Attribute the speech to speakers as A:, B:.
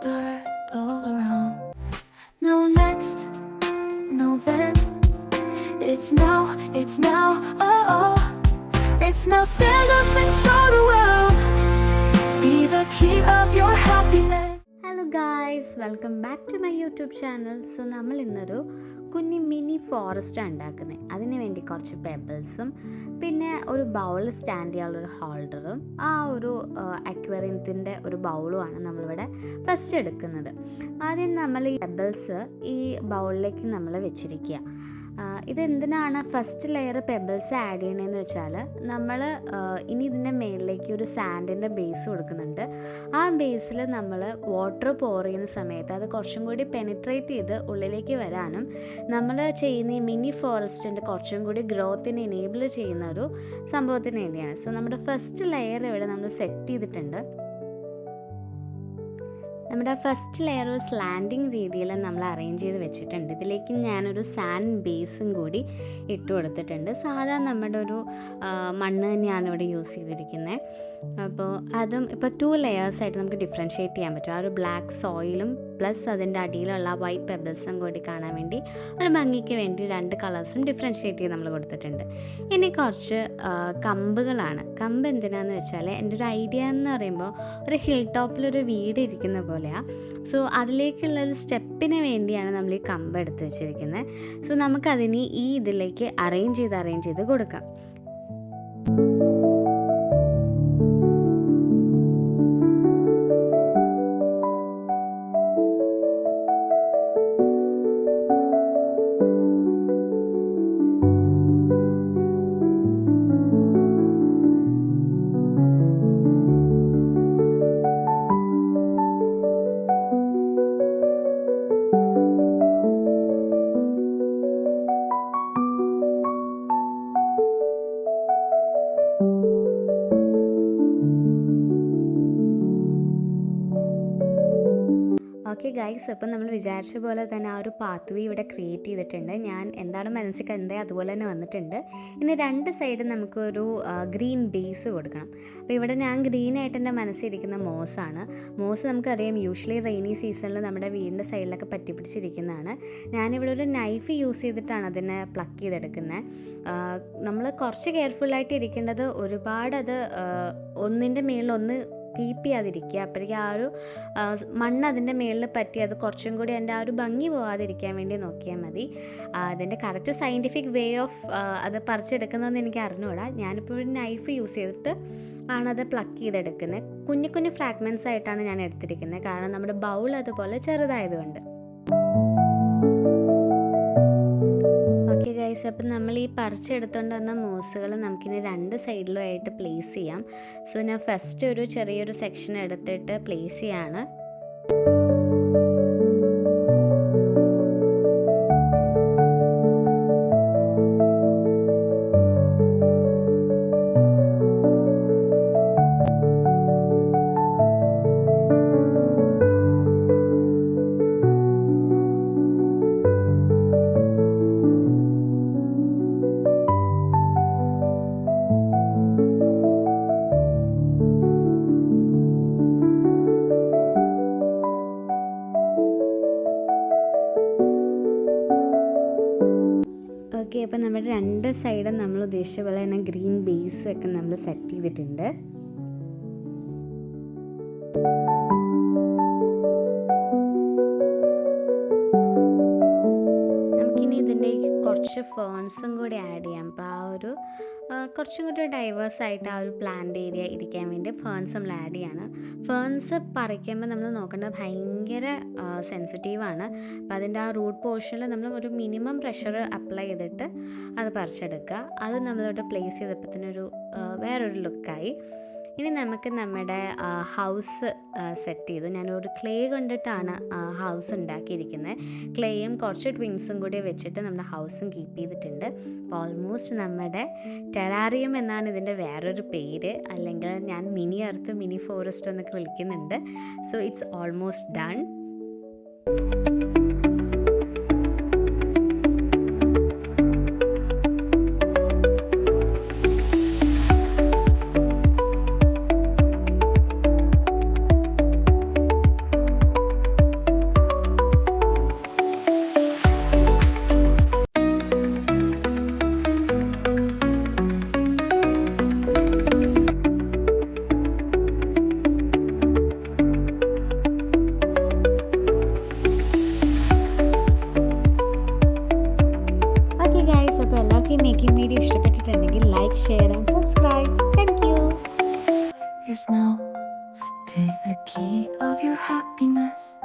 A: dirt all around. No next, no then. It's now, oh oh. It's now, stand up and show the world. Be the key of your happiness.
B: Hello guys, welcome back to my YouTube channel. So നമ്മൾ ഇന്നൊരു കുഞ്ഞി mini forest ഉണ്ടാക്കുന്നത്. അതിന് വേണ്ടി കുറച്ച് പെബിൾസും പിന്നെ ഒരു bowl stand ചെയ്യാനുള്ളൊരു ഹോൾഡറും ആ ഒരു അക്വേറിയത്തിൻ്റെ ഒരു ബൗളുമാണ് നമ്മളിവിടെ ഫസ്റ്റ് എടുക്കുന്നത്. ആദ്യം നമ്മൾ ഈ പെബിൾസ് ഈ ബൗളിലേക്ക് നമ്മൾ വെച്ചിരിക്കുക. ഇതെന്തിനാണ് ഫസ്റ്റ് ലെയർ പെബിൾസ് ആഡ് ചെയ്യണമെന്ന് വെച്ചാൽ നമ്മൾ ഇനി ഇതിൻ്റെ മേളിലേക്ക് ഒരു സാൻഡിൻ്റെ ബേസ് കൊടുക്കുന്നുണ്ട്. ആ ബേസിൽ നമ്മൾ വാട്ടർ പോർ ചെയ്യുന്ന സമയത്ത് അത് കുറച്ചും കൂടി പെനിട്രേറ്റ് ചെയ്ത് ഉള്ളിലേക്ക് വരാനും നമ്മൾ ചെയ്യുന്ന ഈ മിനി ഫോറസ്റ്റിൻ്റെ കുറച്ചും കൂടി ഗ്രോത്തിനെ എനേബിൾ ചെയ്യുന്ന ഒരു സംഭവത്തിന് വേണ്ടിയാണ്. സോ നമ്മുടെ ഫസ്റ്റ് ലെയർ ഇവിടെ നമ്മൾ സെറ്റ് ചെയ്തിട്ടുണ്ട്. നമ്മുടെ ഫസ്റ്റ് ലെയർ ഒരു സ്ലാൻഡിങ് രീതിയിൽ നമ്മൾ അറേഞ്ച് ചെയ്ത് വെച്ചിട്ടുണ്ട്. ഇതിലേക്ക് ഞാനൊരു സാൻഡ് ബേസും കൂടി ഇട്ട് കൊടുത്തിട്ടുണ്ട്. സാധാരണ നമ്മുടെ ഒരു മണ്ണ് തന്നെയാണ് ഇവിടെ യൂസ് ചെയ്തിരിക്കുന്നത്. അപ്പോൾ അതും ഇപ്പോൾ 2 ലെയേഴ്സായിട്ട് നമുക്ക് ഡിഫറൻഷ്യേറ്റ് ചെയ്യാൻ പറ്റും. ആ ഒരു ബ്ലാക്ക് സോയിലും പ്ലസ് അതിൻ്റെ അടിയിലുള്ള വൈറ്റ് പെബിൾസും കൂടി കാണാൻ വേണ്ടി ഒരു ഭംഗിക്ക് വേണ്ടി 2 കളേഴ്സും ഡിഫറൻഷ്യേറ്റ് ചെയ്ത് നമ്മൾ കൊടുത്തിട്ടുണ്ട്. ഇനി കുറച്ച് കമ്പുകളാണ്. കമ്പ് എന്തിനാന്ന് വെച്ചാൽ എൻ്റെ ഒരു ഐഡിയ എന്ന് പറയുമ്പോൾ ഒരു ഹിൽ ടോപ്പിലൊരു വീട് ഇരിക്കുന്ന പോലെയാണ്. സോ അതിലേക്കുള്ളൊരു സ്റ്റെപ്പിന് വേണ്ടിയാണ് നമ്മൾ ഈ കമ്പ് എടുത്ത് വെച്ചിരിക്കുന്നത്. സോ നമുക്കതിന് ഈ ഇതിലേക്ക് അറേഞ്ച് ചെയ്ത് കൊടുക്കാം. ഓക്കെ ഗൈസ്, അപ്പം നമ്മൾ വിചാരിച്ച പോലെ തന്നെ ആ ഒരു പാത്ത് വേ ഇവിടെ ക്രിയേറ്റ് ചെയ്തിട്ടുണ്ട്. ഞാൻ എന്താണ് മനസ്സിൽ കണ്ടത് അതുപോലെ തന്നെ വന്നിട്ടുണ്ട്. ഇനി 2 സൈഡും നമുക്കൊരു ഗ്രീൻ ബേസ് കൊടുക്കണം. അപ്പോൾ ഇവിടെ ഞാൻ ഗ്രീനായിട്ട് എൻ്റെ മനസ്സിലിരിക്കുന്ന മോസാണ്. മോസ് നമുക്കറിയാം യൂഷ്വലി റെയിനി സീസണിൽ നമ്മുടെ വീടിൻ്റെ സൈഡിലൊക്കെ പറ്റിപ്പിടിച്ചിരിക്കുന്നതാണ്. ഞാനിവിടെ ഒരു നൈഫ് യൂസ് ചെയ്തിട്ടാണ് അതിനെ പ്ലക്ക് ചെയ്തെടുക്കുന്നത്. നമ്മൾ കുറച്ച് കെയർഫുള്ളായിട്ട് ഇരിക്കേണ്ടത്, ഒരുപാട് അത് ഒന്നിൻ്റെ മേളിലൊന്ന് കീപ്പ് ചെയ്യാതിരിക്കുക. അപ്പോഴേക്കും ആ ഒരു മണ്ണ് അതിൻ്റെ മേളിൽ പറ്റി അത് കുറച്ചും കൂടി അതിൻ്റെ ആ ഒരു ഭംഗി പോകാതിരിക്കാൻ വേണ്ടി നോക്കിയാൽ മതി. അതിൻ്റെ കറക്റ്റ് സയൻറ്റിഫിക് വേ ഓഫ് അത് പറിച്ചെടുക്കുന്നതെന്ന് എനിക്ക് അറിഞ്ഞുകൂടാ. ഞാനിപ്പോൾ ഒരു നൈഫ് യൂസ് ചെയ്തിട്ട് ആണത് പ്ലക്ക് ചെയ്തെടുക്കുന്നത്. കുഞ്ഞു കുഞ്ഞു ഫ്രാഗ്മെൻറ്റ്സ് ആയിട്ടാണ് ഞാൻ എടുത്തിരിക്കുന്നത്, കാരണം നമ്മുടെ ബൗൾ അതുപോലെ ചെറുതായതുകൊണ്ട്. ഓക്കെ ഗൈസ്, അപ്പം നമ്മൾ ഈ പറിച്ചെടുത്തുകൊണ്ട് വന്ന മോസുകൾ നമുക്കിനി 2 സൈഡിലും ആയിട്ട് പ്ലേസ് ചെയ്യാം. സോ ഞാൻ ഫസ്റ്റ് ഒരു ചെറിയൊരു സെക്ഷൻ എടുത്തിട്ട് പ്ലേസ് ചെയ്യാണ്. ഓക്കെ, അപ്പോൾ നമ്മുടെ 2 സൈഡും നമ്മൾ ഉദ്ദേശിച്ച പോലെ തന്നെ ഗ്രീൻ ബേസ് ഒക്കെ നമ്മൾ സെറ്റ് ചെയ്തിട്ടുണ്ട്. നമുക്കിനി ഇതിൻ്റെ കുറച്ച് ഫേൺസും കൂടി ആഡ് ചെയ്യാം. അപ്പോൾ ആ ഒരു കുറച്ചും കൂടി ഡൈവേഴ്സായിട്ട് ആ ഒരു പ്ലാന്റ് ഏരിയ ഇരിക്കാൻ വേണ്ടി ഫേൺസ് നമ്മൾ ആഡ് ചെയ്യാണ്. ഫേൺസ് പറിക്കുമ്പോൾ നമ്മൾ നോക്കേണ്ടത് ഭയങ്കര സെൻസിറ്റീവാണ്. അപ്പോൾ അതിൻ്റെ ആ റൂട്ട് പോർഷനിൽ നമ്മൾ ഒരു മിനിമം പ്രഷർ അപ്ലൈ ചെയ്തിട്ട് അത് പറിച്ചെടുക്കുക. അത് നമ്മളിവിടെ പ്ലേസ് ചെയ്തപ്പോൾ തന്നെ ഒരു വേറൊരു ലുക്കായി. ഇനി നമുക്ക് നമ്മുടെ ഹൗസ് സെറ്റ് ചെയ്തു. ഞാനൊരു ക്ലേ കൊണ്ടിട്ടാണ് ഹൗസ് ഉണ്ടാക്കിയിരിക്കുന്നത്. ക്ലേയും കുറച്ച് ട്വിങ്സും കൂടി വെച്ചിട്ട് നമ്മുടെ ഹൗസും കീപ്പ് ചെയ്തിട്ടുണ്ട്. അപ്പോൾ ഓൾമോസ്റ്റ് നമ്മുടെ ടെറാറിയം എന്നാണ് ഇതിൻ്റെ വേറൊരു പേര്, അല്ലെങ്കിൽ ഞാൻ മിനി എർത്ത്, മിനി ഫോറസ്റ്റ് എന്നൊക്കെ വിളിക്കുന്നുണ്ട്. So it's almost done. like, share and subscribe. Thank you.
A: Yes, now take the key of your happiness.